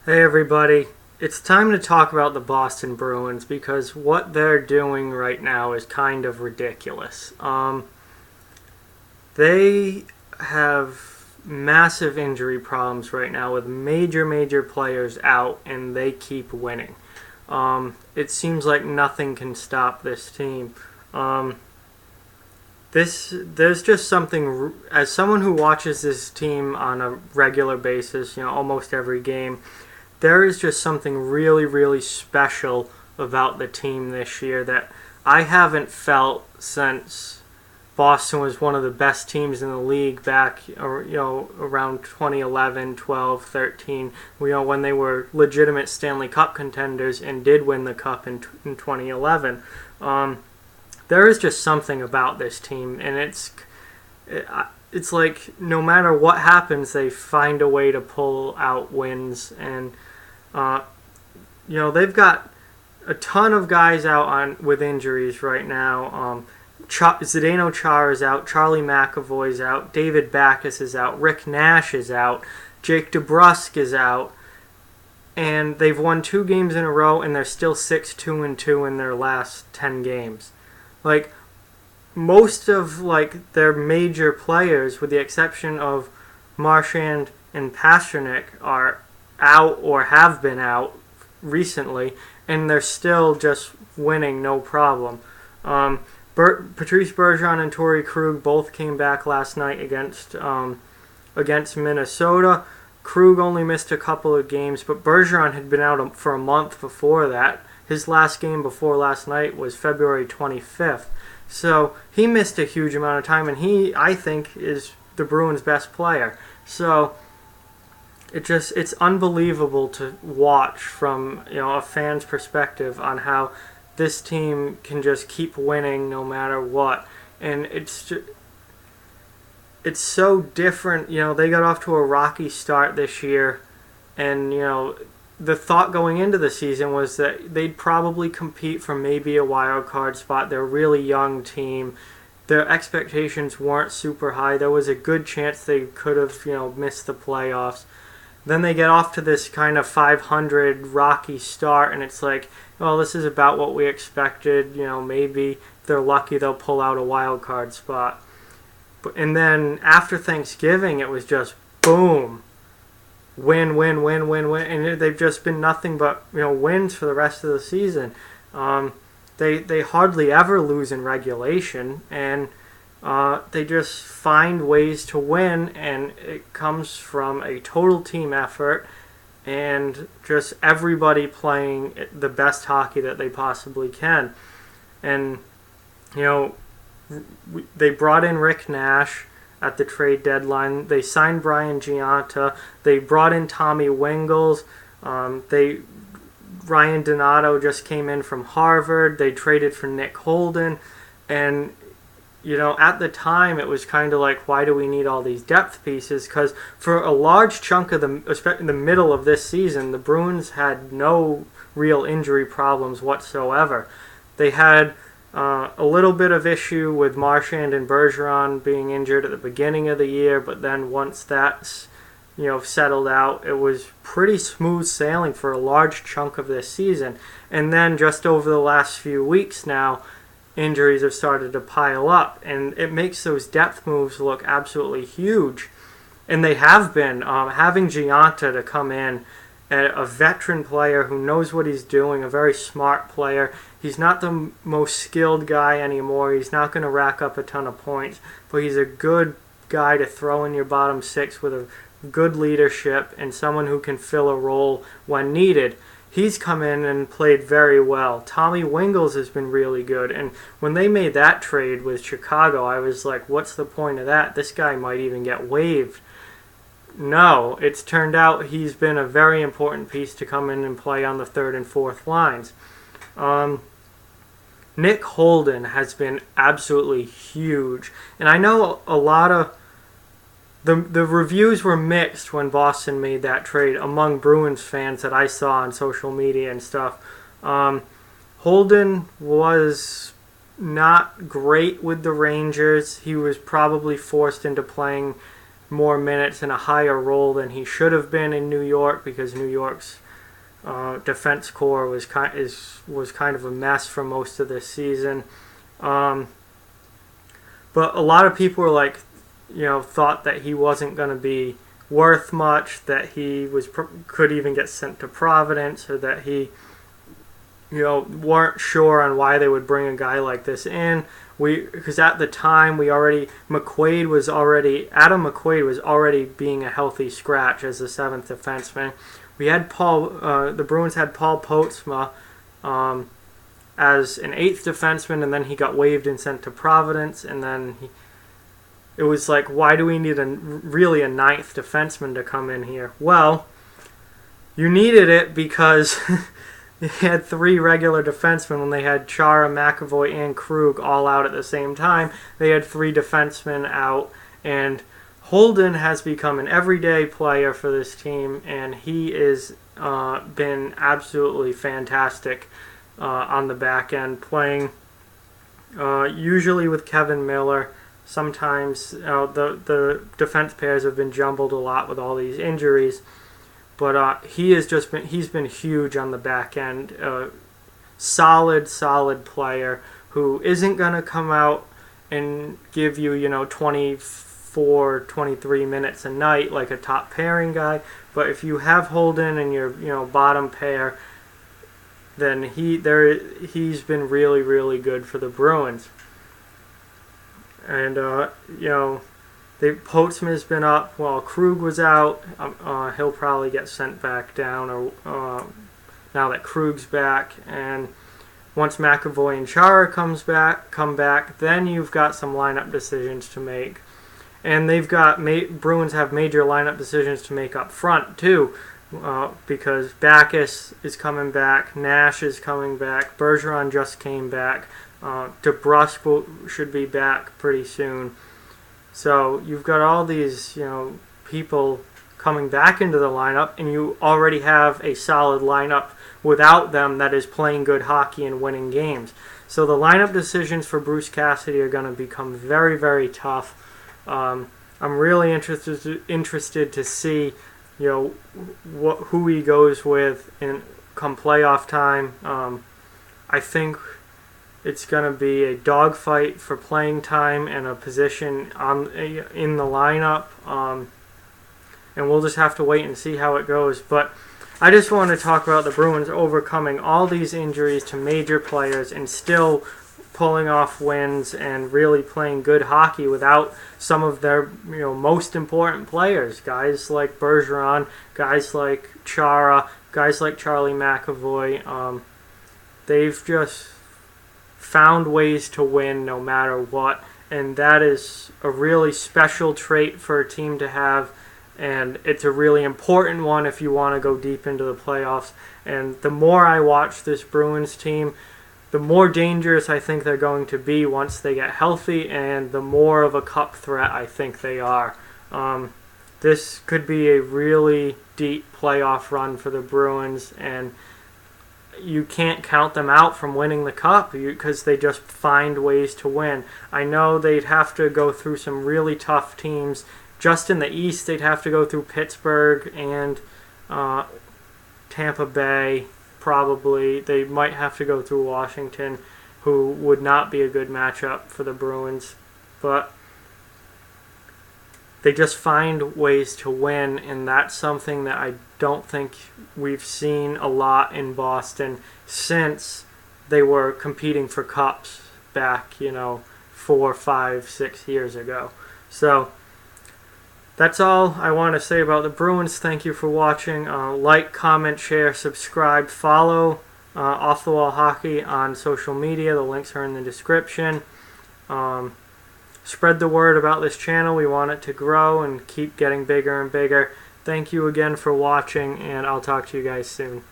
Hey everybody, it's time to talk about the Boston Bruins because what they're doing right now is kind of ridiculous. They have massive injury problems right now with major players out, and they keep winning. It seems like nothing can stop this team. Um, there's just something, as someone who watches this team on a regular basis, almost every game, there is just something really special about the team this year that I haven't felt since Boston was one of the best teams in the league back, around 2011, 12, 13, when they were legitimate Stanley Cup contenders and did win the cup in 2011. There is just something about this team, and it's like no matter what happens, they find a way to pull out wins. And they've got a ton of guys out with injuries right now. Zdeno Chara is out, Charlie McAvoy's out, David Backes is out, Rick Nash is out, Jake DeBrusk is out, and they've won 2 games in a row, and they're still 6-2-2 in their last 10 games. Like, most of their major players, with the exception of Marchand and Pastrnak, are out or have been out recently, and they're still just winning no problem. Patrice Bergeron and Torrey Krug both came back last night against Minnesota. Krug only missed a couple of games, but Bergeron had been out for a month before that. His last game before last night was February 25th. So he missed a huge amount of time, and he, I think, is the Bruins' best player. So it's unbelievable to watch from a fan's perspective on how this team can just keep winning no matter what. And it's so different. They got off to a rocky start this year, and the thought going into the season was that they'd probably compete for maybe a wild card spot. They're a really young team. Their expectations weren't super high. There was a good chance they could have missed the playoffs. Then they get off to this kind of 500 rocky start, and it's like, well, this is about what we expected. Maybe if they're lucky, they'll pull out a wild card spot. And then after Thanksgiving, it was just boom, win, and they've just been nothing but wins for the rest of the season. They hardly ever lose in regulation, and they just find ways to win, and it comes from a total team effort and just everybody playing the best hockey that they possibly can. And they brought in Rick Nash at the trade deadline. They signed Brian Giunta. They brought in Tommy Wingels. Ryan Donato just came in from Harvard. They traded for Nick Holden. And at the time, it was kind of like, why do we need all these depth pieces? Because for a large chunk of especially in the middle of this season, the Bruins had no real injury problems whatsoever. They had a little bit of issue with Marchand and Bergeron being injured at the beginning of the year, but then once that's settled out, it was pretty smooth sailing for a large chunk of this season. And then just over the last few weeks now, injuries have started to pile up, and it makes those depth moves look absolutely huge. And they have been. Having Giunta to come in, a veteran player who knows what he's doing, a very smart player. He's not the most skilled guy anymore. He's not going to rack up a ton of points, but he's a good guy to throw in your bottom six with a good leadership and someone who can fill a role when needed. He's come in and played very well. Tommy Wingels has been really good. And when they made that trade with Chicago, I was like, what's the point of that? This guy might even get waived. No, it's turned out he's been a very important piece to come in and play on the third and fourth lines. Nick Holden has been absolutely huge. And I know a lot of the reviews were mixed when Boston made that trade among Bruins fans that I saw on social media and stuff. Holden was not great with the Rangers. He was probably forced into playing more minutes and a higher role than he should have been in New York, because New York's defense core was kind of a mess for most of this season. But a lot of people were like, thought that he wasn't going to be worth much, that he could even get sent to Providence, or that he weren't sure on why they would bring a guy like this in. Because at the time Adam McQuaid was already being a healthy scratch as the seventh defenseman. We had the Bruins had Paul Postma as an eighth defenseman, and then he got waived and sent to Providence, and then it was like, why do we need really a ninth defenseman to come in here? Well, you needed it because they had three regular defensemen. When they had Chara, McAvoy, and Krug all out at the same time, they had three defensemen out, and Holden has become an everyday player for this team, and he is been absolutely fantastic on the back end, playing usually with Kevin Miller. Sometimes the defense pairs have been jumbled a lot with all these injuries, but he's been huge on the back end. Solid player who isn't going to come out and give you 24, 23 minutes a night like a top pairing guy. But if you have Holden in your bottom pair, then he's been really, really good for the Bruins. And Postma has been up while Krug was out. He'll probably get sent back down, or now that Krug's back. And once McAvoy and Chara come back, then you've got some lineup decisions to make. And Bruins have major lineup decisions to make up front too, because Backes is coming back, Nash is coming back, Bergeron just came back, DeBrusk should be back pretty soon. So you've got all these people coming back into the lineup, and you already have a solid lineup without them that is playing good hockey and winning games. So the lineup decisions for Bruce Cassidy are going to become very, very tough. I'm really interested to see who he goes with come playoff time. I think it's going to be a dogfight for playing time and a position in the lineup, and we'll just have to wait and see how it goes. But I just want to talk about the Bruins overcoming all these injuries to major players and still pulling off wins and really playing good hockey without some of their most important players. Guys like Bergeron, guys like Chara, guys like Charlie McAvoy. They've just found ways to win no matter what, and that is a really special trait for a team to have, and it's a really important one if you want to go deep into the playoffs. And the more I watch this Bruins team, the more dangerous I think they're going to be once they get healthy, and the more of a cup threat I think they are. This could be a really deep playoff run for the Bruins, and you can't count them out from winning the cup because they just find ways to win. I know they'd have to go through some really tough teams. Just in the East, they'd have to go through Pittsburgh and Tampa Bay, probably. They might have to go through Washington, who would not be a good matchup for the Bruins. But they just find ways to win, and that's something that I don't think we've seen a lot in Boston since they were competing for cups back, 4, 5, 6 years ago. So that's all I want to say about the Bruins. Thank you for watching. Like, comment, share, subscribe, follow Off the Wall Hockey on social media. The links are in the description. Spread the word about this channel. We want it to grow and keep getting bigger and bigger. Thank you again for watching, and I'll talk to you guys soon.